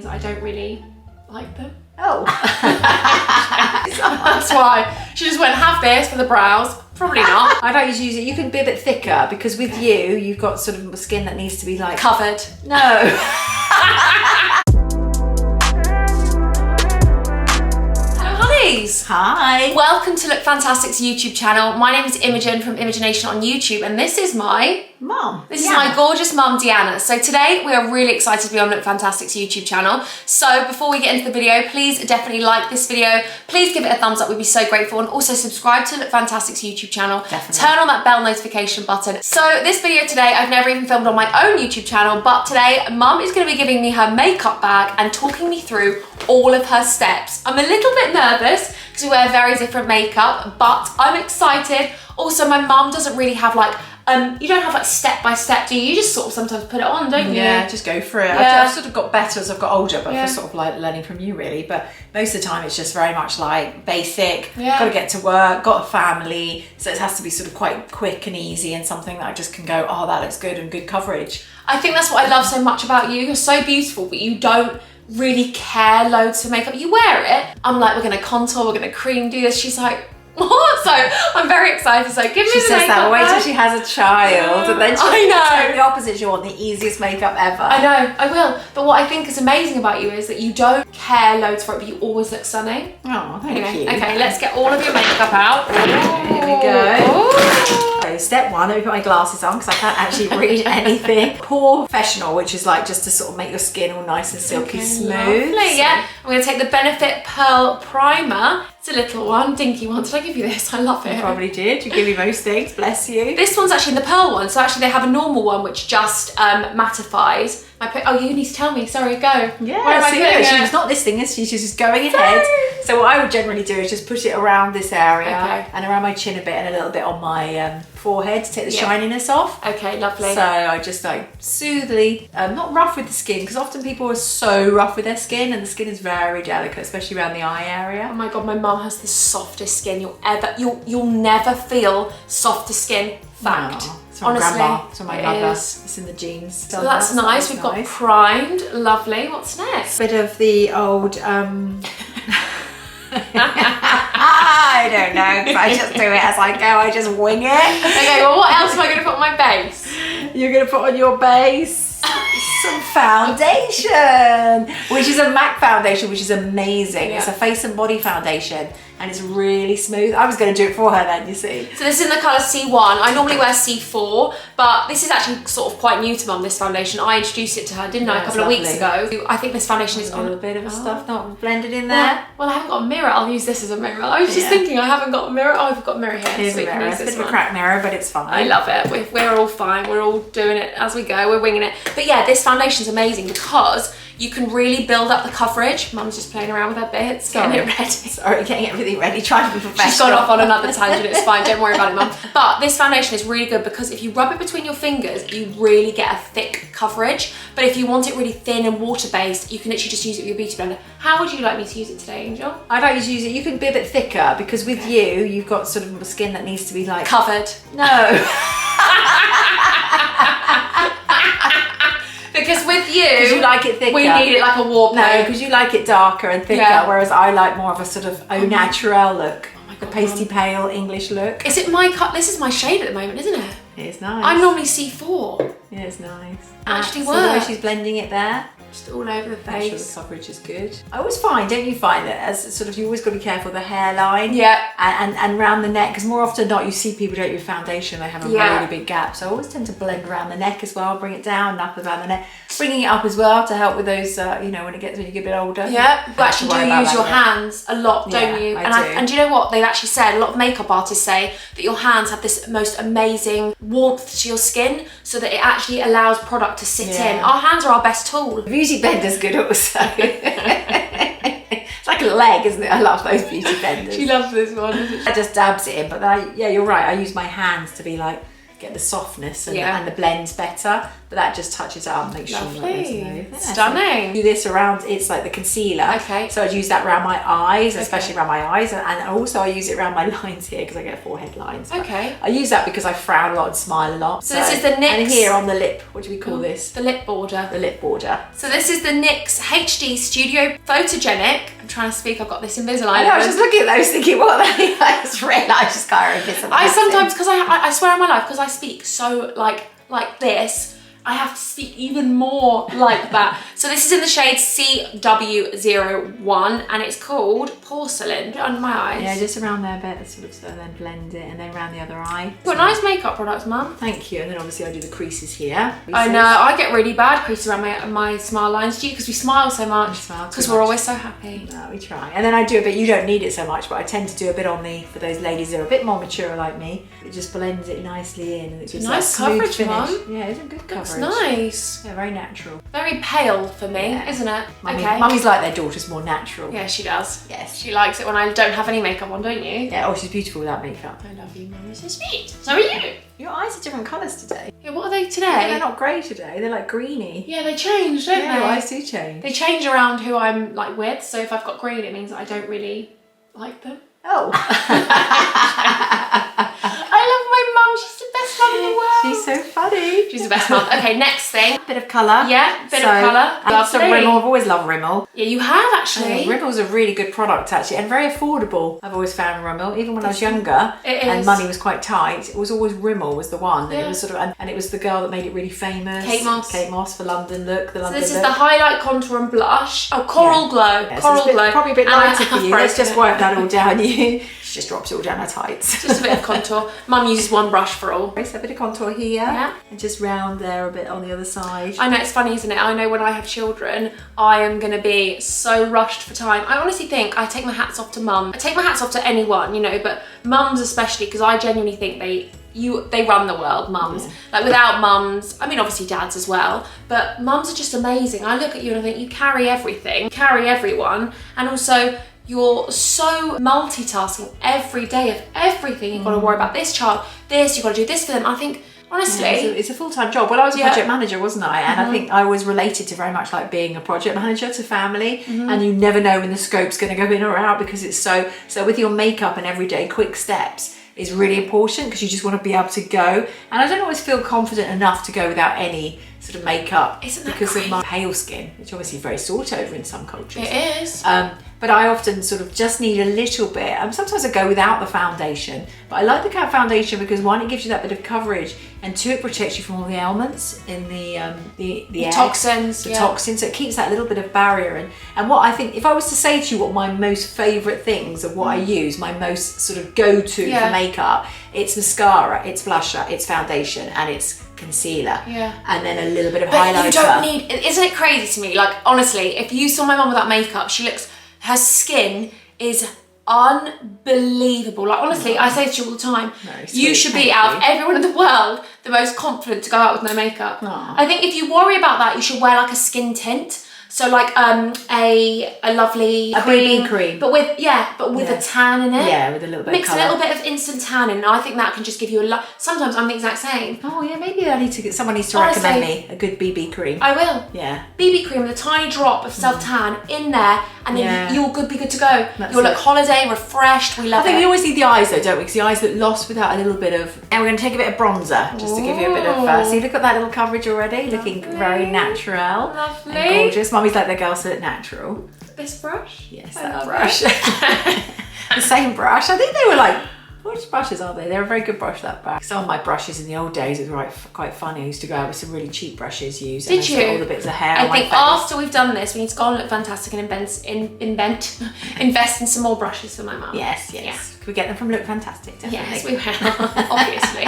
that I don't really like them. Oh. That's why. She just went, have this for the brows. Probably not. I don't usually use it. You can be a bit thicker because with you, you've got sort of skin that needs to be like... Covered. No. Hi. Welcome to Look Fantastic's YouTube channel. My name is Imogen from IMOGENATION on YouTube, and this is my mum. This is my gorgeous mum, Deanna. So today we are really excited to be on Look Fantastic's YouTube channel. So before we get into the video, please definitely like this video. Please give it a thumbs up, we'd be so grateful. And also subscribe to Look Fantastic's YouTube channel. Definitely. Turn on that bell notification button. So this video today, I've never even filmed on my own YouTube channel, but today mum is gonna be giving me her makeup bag and talking me through all of her steps. I'm a little bit nervous because we wear very different makeup, but I'm excited. Also, my mum doesn't really have like, you don't have like step by step, do you? You just sort of sometimes put it on, don't you? Yeah, just go for it. Yeah. I've sort of got better as I've got older, but for sort of like learning from you really. But most of the time it's just very much like basic, got to get to work, got a family. So it has to be sort of quite quick and easy and something that I just can go, oh, that looks good and good coverage. I think that's what I love so much about you. You're so beautiful, but you don't really care loads for makeup. You wear it. I'm like, we're gonna contour, we're gonna cream, do this. She's like, what? So I'm very excited. So give me the makeup. She says that, wait till she has a child, and then she'll take the opposite. She'll want the easiest makeup ever. I know, I will. But what I think is amazing about you is that you don't care loads for it, but you always look stunning. Oh, thank you. Okay, let's get all of your makeup out. Here we go. So step one, let me put my glasses on because I can't actually read anything. POREFFERRIONAL, which is like just to sort of make your skin all nice and silky smooth. Lovely, yeah. I'm going to take the Benefit Pearl Primer. It's a little one, dinky one. Did I give you this? I love it. You probably did. You give me most things, bless you. This one's actually the pearl one. So actually they have a normal one which just mattifies. Oh, you need to tell me. Sorry, go. Yeah, she's not listening, she's just going ahead. So what I would generally do is just put it around this area and around my chin a bit and a little bit on my forehead to take the shininess off. Okay, lovely. So I just like soothly, not rough with the skin, because often people are so rough with their skin and the skin is very delicate, especially around the eye area. Oh my God, my mum has the softest skin you'll never feel softer skin. Fact. No. It's from honestly, grandma, it's from my mother. It's in the genes. So that's nice. We've got primed. Lovely. What's next? Bit of the old I don't know, because I just do it as I go, I just wing it. Okay, well what else am I going to put on my base? You're going to put on your base some foundation, which is a MAC foundation, which is amazing. It's a face and body foundation and it's really smooth. I was going to do it for her then, you see. So this is in the colour C1. I normally wear C4, but this is actually sort of quite new to mum, this foundation. I introduced it to her, didn't I, a couple of weeks ago. I think this foundation is a little bit of stuff not blended in there. Well, I haven't got a mirror. I'll use this as a mirror. I was just thinking I haven't got a mirror. Oh, I've got a mirror here. Here's a mirror. It's a bit of a cracked mirror, but it's fine. I love it. We're all fine. We're all doing it as we go. We're winging it. But yeah, this foundation is amazing because you can really build up the coverage. Mum's just playing around with her bits, getting it ready. Sorry, getting everything ready, trying to be professional. She's gone off on another tangent, it's fine, don't worry about it, Mum. But this foundation is really good because if you rub it between your fingers, you really get a thick coverage. But if you want it really thin and water-based, you can literally just use it with your beauty blender. How would you like me to use it today, Angel? I don't usually use it. You can be a bit thicker because with you, you've got sort of skin that needs to be like... Covered. No. Because with you like it thicker. We need it like a war paint. No, because you like it darker and thicker, whereas I like more of a sort of au naturel look. Oh my God, the pasty pale English look. Is it my cut? This is my shade at the moment, isn't it? It's nice. I'm normally C4. Yeah, it's nice. Actually works. So the way she's blending it there. Just all over the face. Make sure the coverage is good. I always find, don't you find that as sort of, you always got to be careful the hairline. Yeah. And around the neck, because more often than not you see people don't use foundation, they have a really big gap. So I always tend to blend around the neck as well, bring it down and up around the neck. Bringing it up as well to help with those, you know, when you get a bit older. Yeah, you actually do use your hands a lot, don't you? And do you know what? They've actually said, a lot of makeup artists say that your hands have this most amazing warmth to your skin so that it actually allows product to sit in. Our hands are our best tool. The beauty blender's good also. It's like a leg, isn't it? I love those beauty blenders. She loves this one. I just dabs it in, but then yeah, you're right. I use my hands to be like, get the softness and the blends better. but that just touches it up, makes sure Lovely. that Stunning. So do this around, it's like the concealer. Okay. So I'd use that around my eyes, especially around my eyes, and also I use it around my lines here because I get forehead lines. Okay. I use that because I frown a lot and smile a lot. So this is the NYX. And here on the lip, what do we call this? The lip border. The lip border. So this is the NYX HD Studio Photogenic. I'm trying to speak, I've got this Invisalign. I know, I was just looking at those thinking, what are they? I just realised just got Invisalign. I sometimes, because I swear on my life, because I speak so like this, I have to speak even more like that. So this is in the shade CW01 and it's called Porcelain. Put it under my eyes. Yeah, just around there a bit, sort of, so then blend it, and then around the other eye. Got nice makeup products, Mum. Thank you. And then obviously I do the creases here. I know, I get really bad creases around my smile lines. Do you? Because we smile so much. Because we're always so happy. No, we try. And then I do a bit, you don't need it so much, but I tend to do a bit on the, for those ladies that are a bit more mature like me, it just blends it nicely in and it gives nice that smooth coverage, finish. Mum. Yeah, it's a good coverage. It's nice. Yeah, very natural. Very pale for me, isn't it? Mummies like their daughters more natural. Yeah, she does. Yes. She likes it when I don't have any makeup on, don't you? Yeah, oh, she's beautiful without makeup. I love you, Mum. You're so sweet. So are you. Your eyes are different colours today. Yeah, what are they today? Yeah, they're not grey today, they're like greeny. Yeah, they change, don't Yeah, they? your eyes do change. They change around who I'm like with, so if I've got green, it means that I don't really like them. Oh. I love my mum, she's the best mum in the world. She's so funny. She's the best mum. Okay, next thing. Bit of colour. Yeah, bit of colour. Some Rimmel, I've always loved Rimmel. Yeah, you have actually. Rimmel's a really good product actually, and very affordable. I've always found Rimmel, even when I was younger It and is. money was quite tight, it was always Rimmel was the one. And Yeah. it was sort of, and it was the girl that made it really famous. Kate Moss. Kate Moss for London Look, the So London this is Look. the highlight, contour and blush. Oh, Coral Glow. Yeah, so Coral it's a bit- Glow. Probably a bit And lighter I for you. have Let's just broken work that all down you. She just drops it all down her tights. Just a bit of contour. Mum uses one brush for all. So a bit of contour here, and just round there a bit on the other side. I know, it's funny, isn't it? I know when I have children, I am going to be so rushed for time. I honestly think I take my hats off to Mum. I take my hats off to anyone, you know, but mums especially, because I genuinely think they run the world, mums. Yeah. Like without mums, I mean obviously dads as well, but mums are just amazing. I look at you and I think you carry everything, you carry everyone, and also you're so multitasking every day of everything. You've got to worry about this child, this, you've got to do this for them. I think, honestly, it's a full-time job. Well, I was a project manager, wasn't I? And I think I was related to very much like being a project manager to family, and you never know when the scope's going to go in or out because it's so with your makeup and everyday quick steps is really important because you just want to be able to go. And I don't always feel confident enough to go without any sort of makeup because of my pale skin, which obviously is very sought over in some cultures. It is. But I often sort of just need a little bit. Sometimes I go without the foundation, but I like the foundation because one, it gives you that bit of coverage, and two, it protects you from all the ailments in the egg, toxins. the toxins. So it keeps that little bit of barrier. And what I think, if I was to say to you what my most favourite things of what I use, my most sort of go-to for makeup, it's mascara, it's blusher, it's foundation, and it's concealer, and then a little bit of highlighter. You don't need. Isn't it crazy to me? Like honestly, if you saw my mum without makeup, her skin is unbelievable. Like honestly, I say to you all the time, you should be out of everyone in the world the most confident to go out with no makeup. I think if you worry about that, you should wear like a skin tint. So like a lovely BB cream, but with a tan in it. Yeah, with a little bit. Mix of a little bit of instant tan in, and I think that can just give you a lot. Sometimes I'm the exact same. Oh yeah, maybe I need to get someone needs to recommend me a good BB cream. I will. Yeah. BB cream with a tiny drop of self tan in there, and then you'll be good to go. You'll look holiday, refreshed. We love it. I think we always need the eyes though, don't we? Because the eyes look lost without a little bit of. And we're going to take a bit of bronzer just to give you a bit of. See, look at that little coverage already, looking very natural, lovely, and gorgeous. Mummy's like the girls that look natural. This brush? Yes, that brush. The same brush. I think they were like, which brushes are they? They're a very good brush, that brush. Some of my brushes in the old days was quite funny. I used to go out with some really cheap brushes used. Did you? All the bits of hair. I think after we've done this, we need to go and look fantastic and invest in some more brushes for my mum. Yes. Yeah. Can we get them from Look Fantastic? Definitely. Yes, we will. Obviously.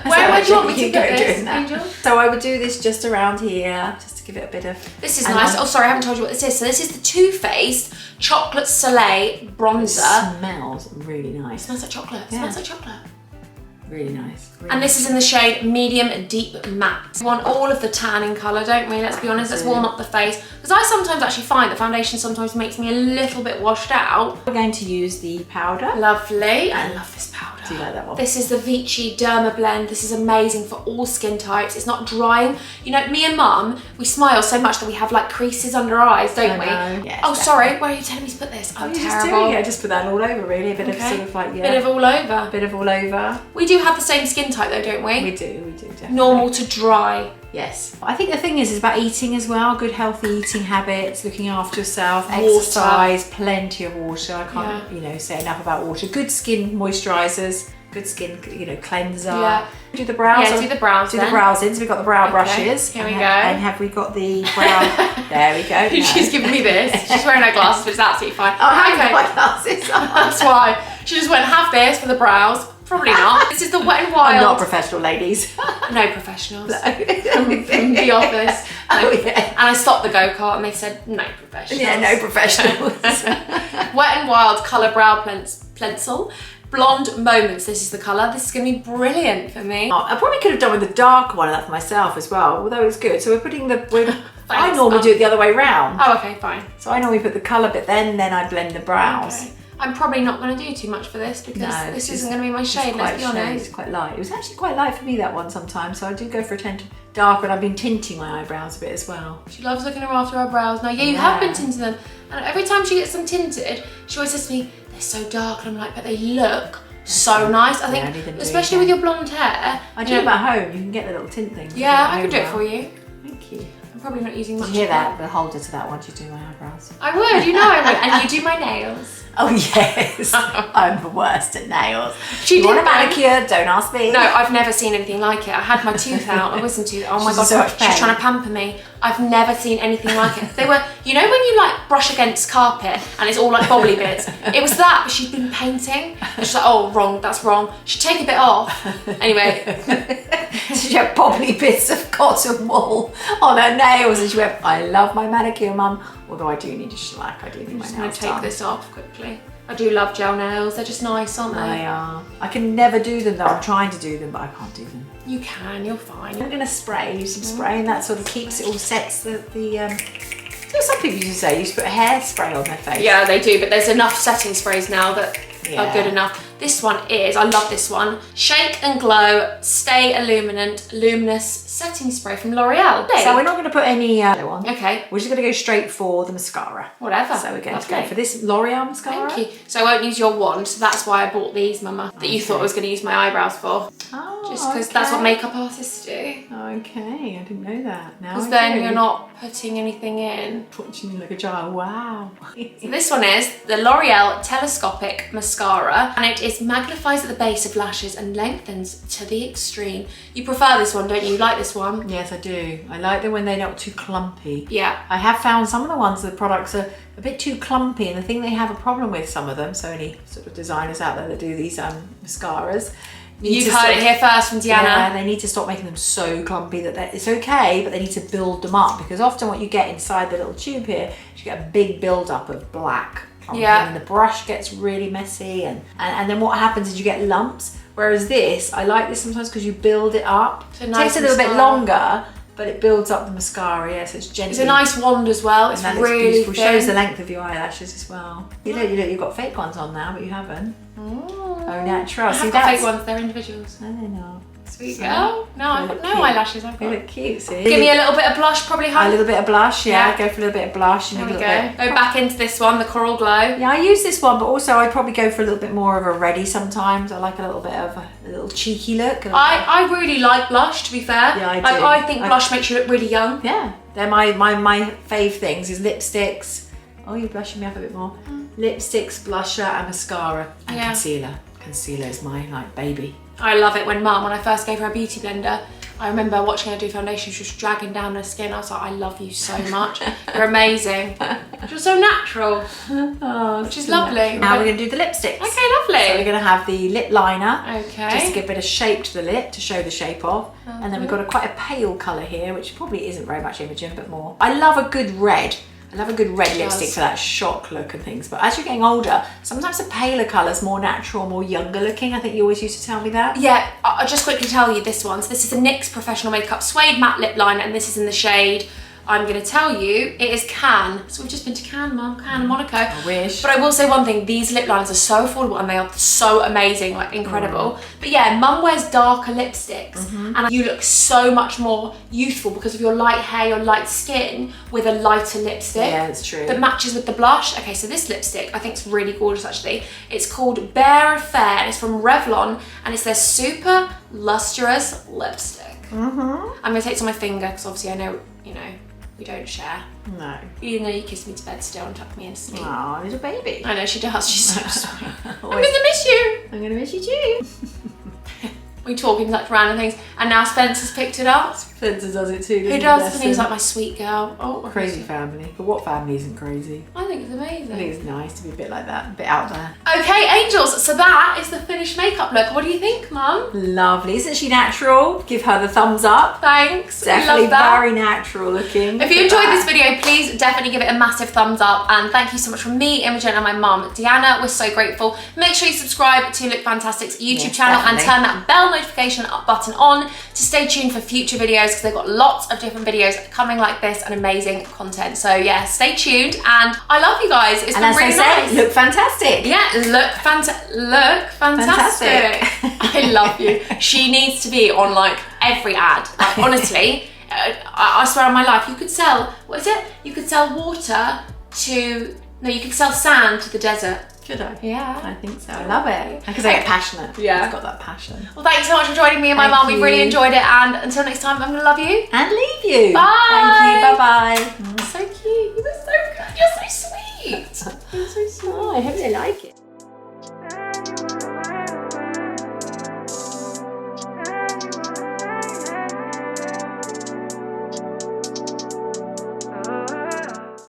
Where do you want me to go this, Angel? So I would do this just around here, just to give it a bit of. This is nice. Oh, sorry, I haven't told you what this is. So this is the Too Faced Chocolate Soleil Bronzer. It smells really nice. It smells like chocolate. It smells like chocolate. Really nice. Really and this is in the shade Medium Deep Matte. We want all of the tanning colour, don't we? Let's be honest, let's warm up the face. Because I sometimes actually find that foundation sometimes makes me a little bit washed out. We're going to use the powder. Lovely. I love this powder. Do you like that one? This is the Vichy DERMABLEND. This is amazing for all skin types. It's not drying. You know, me and Mum, we smile so much that we have like creases under our eyes, don't we? Yes, oh, sorry. Where are you telling me to put this? I'm terrible. Just put that all over, really. A bit of sort of like, Bit of all over. Bit of all over. We do have the same skin type though, don't we? We do, definitely. Normal to dry. Yes. I think the thing is about eating as well. Good healthy eating habits, looking after yourself, Water. exercise, plenty of water. I can't, you know, say enough about water. Good skin moisturisers, good skin, you know, cleanser. Yeah. Do the brows. Yeah, do the brows. Do the brows in. So we've got the brow brushes. Here we go. And have we got the brow? There we go. No. She's giving me this. She's wearing her glasses, but it's absolutely fine. Oh, I have my glasses on. That's why. She just went, have this for the brows. Probably not. This is the Wet n Wild. I'm not professional, ladies. No professionals. from the office. Oh, yeah. And I stopped the go-kart and they said, no professionals. Yeah, no professionals. Wet n Wild Colour Brow Pencil. Blonde Moments, this is the colour. This is going to be brilliant for me. Oh, I probably could have done with the darker one of that for myself as well, although it's good. So we're putting I normally do it the other way round. Oh, okay, fine. So I normally put the colour bit, then I blend the brows. Okay. I'm probably not going to do too much for this because this isn't going to be my shade, let's be honest. It's quite light. It was actually quite light for me, that one, sometimes. So I do go for a tint darker, and I've been tinting my eyebrows a bit as well. She loves looking after her brows. Now, yeah, you have been tinting them. And every time she gets them tinted, she always says to me, they're so dark. And I'm like, but they look so nice. I think, especially with your blonde hair. I do them at home. You can get the little tint thing. Yeah, I can do it for you. Thank you. I'm probably not using much. Did you hear that? The holder to that once you do my eyebrows. I would, you know I would. And you do my nails. Oh yes, I'm the worst at nails. She you want a manicure? Don't ask me. No, I've never seen anything like it. I had my tooth out, a wisdom tooth. Oh my god, she's trying to pamper me. I've never seen anything like it. They were, you know when you like brush against carpet and it's all like bobbly bits? It was that, but she'd been painting. And she's like, oh, wrong, that's wrong. She'd take a bit off. Anyway. So she had bobbly bits of cotton wool on her nails and she went, I love my manicure, Mum. Although I do need a shellac, I do need my nails done. I'm just going to take this off quickly. I do love gel nails, they're just nice, aren't they? They are. I can never do them though, I'm trying to do them, but I can't do them. You can, you're fine. I'm going to use some spray, and that sort of keeps it all sets so some people used to say you should put hairspray on their face. Yeah, they do, but there's enough setting sprays now that are good enough. This one is, I love this one, Shake and Glow Stay Luminous Setting Spray from L'Oreal. So we're not going to put any on. Okay. We're just going to go straight for the mascara. Whatever. So we're going to go for this L'Oreal mascara. Thank you. So I won't use your wand, so that's why I bought these, Mama, that you thought I was going to use my eyebrows for. Oh, just because that's what makeup artists do. Okay, I didn't know that. Now because then you're not putting anything in. Watching you like a jar. Wow. So this one is the L'Oreal Telescopic Mascara, and it magnifies at the base of lashes and lengthens to the extreme. You prefer this one, don't you? You like this one? Yes, I do. I like them when they're not too clumpy. Yeah. I have found some of the ones, the products are a bit too clumpy, and the thing they have a problem with, some of them, so any sort of designers out there that do these mascaras, you've heard it here first from Deanna. Yeah, they need to stop making them so clumpy that it's okay, but they need to build them up, because often what you get inside the little tube here, you get a big build up of black. Yeah. And the brush gets really messy, and then what happens is you get lumps. Whereas this, I like this sometimes because you build it up. It takes a little bit longer, but it builds up the mascara. Yeah, so it's gently. It's a nice wand as well. It's really beautiful. Thin. Shows the length of your eyelashes as well. You know, you've got fake ones on now, but you haven't. Oh, natural. I have got fake ones. They're individuals. No, they're not. Sweet girl. No, I've got no eyelashes. I've got. They look cute, see? Give me a little bit of blush, probably, huh? A little bit of blush, yeah. Go for a little bit of blush. There we go. Go back into this one, the Coral Glow. Yeah, I use this one, but also I'd probably go for a little bit more of a reddy sometimes. I like a little bit of a little cheeky look. I really like blush, to be fair. Yeah, I do. I think blush makes you look really young. Yeah. They're my fave things is lipsticks. Oh, you're blushing me up a bit more. Lipsticks, blusher, and mascara, and concealer. Concealer is my baby. I love it when I first gave her a beauty blender, I remember watching her do foundation, she was dragging down her skin. I was like, I love you so much. You're amazing. You're so natural, which is lovely. Natural. Now we're going to do the lipsticks. Okay, lovely. So we're going to have the lip liner. Okay. Just to give a bit of shape to the lip, to show the shape of. And then we've got quite a pale colour here, which probably isn't very much Imogen, but more. I love a good red. I love a good red lipstick for that shock look and things. But as you're getting older, sometimes a paler colour's more natural, more younger looking. I think you always used to tell me that. Yeah, I'll just quickly tell you this one. So this is a NYX Professional Makeup Suede Matte Lip Liner, and this is in the shade, I'm going to tell you, it is Cannes. So we've just been to Cannes, Mum, Cannes and Monaco. I wish. But I will say one thing, these lip liners are so affordable and they are so amazing, like incredible. But yeah, Mum wears darker lipsticks and you look so much more youthful because of your light hair, your light skin with a lighter lipstick. Yeah, it's true. That matches with the blush. Okay, so this lipstick I think is really gorgeous actually. It's called Bare Affair and it's from Revlon and it's their super lustrous lipstick. I'm going to take it to my finger because obviously I know, you know, we don't share. No. Even though you kiss me to bed still and tuck me in to sleep. Oh, little baby. I know she does. She's so sweet. I'm gonna miss you. I'm gonna miss you too. We talk in such random things, and now Spencer's picked it up. Spencer does it too. Who does? And he's like my sweet girl. Oh, crazy family. But what family isn't crazy? I think it's amazing. I think it's nice to be a bit like that, a bit out there. Okay, angels. So that is the finished makeup look. What do you think, Mum? Lovely. Isn't she natural? Give her the thumbs up. Thanks. Definitely love that. very natural looking. If you enjoyed this video, please definitely give it a massive thumbs up. And thank you so much from me, Imogen, and my mum, Deanna. We're so grateful. Make sure you subscribe to Look Fantastic's YouTube channel and turn that bell notification button on to stay tuned for future videos because they've got lots of different videos coming like this and amazing content. So yeah, stay tuned and I love you guys. It's been really nice. Look fantastic. Yeah, look fantastic. I love you. She needs to be on like every ad. Like honestly, I swear on my life, you could sell, what is it? You could sell water to, no, you could sell sand to the desert. Should I? Yeah. I think so. I love it. Because I get passionate. Yeah. I've got that passion. Well, thanks so much for joining me and my mum. We've really enjoyed it. And until next time, I'm going to love you. And leave you. Bye. Thank you. Bye-bye. So cute. You were so good. You're so sweet. You're so sweet. Oh, I hope they like it.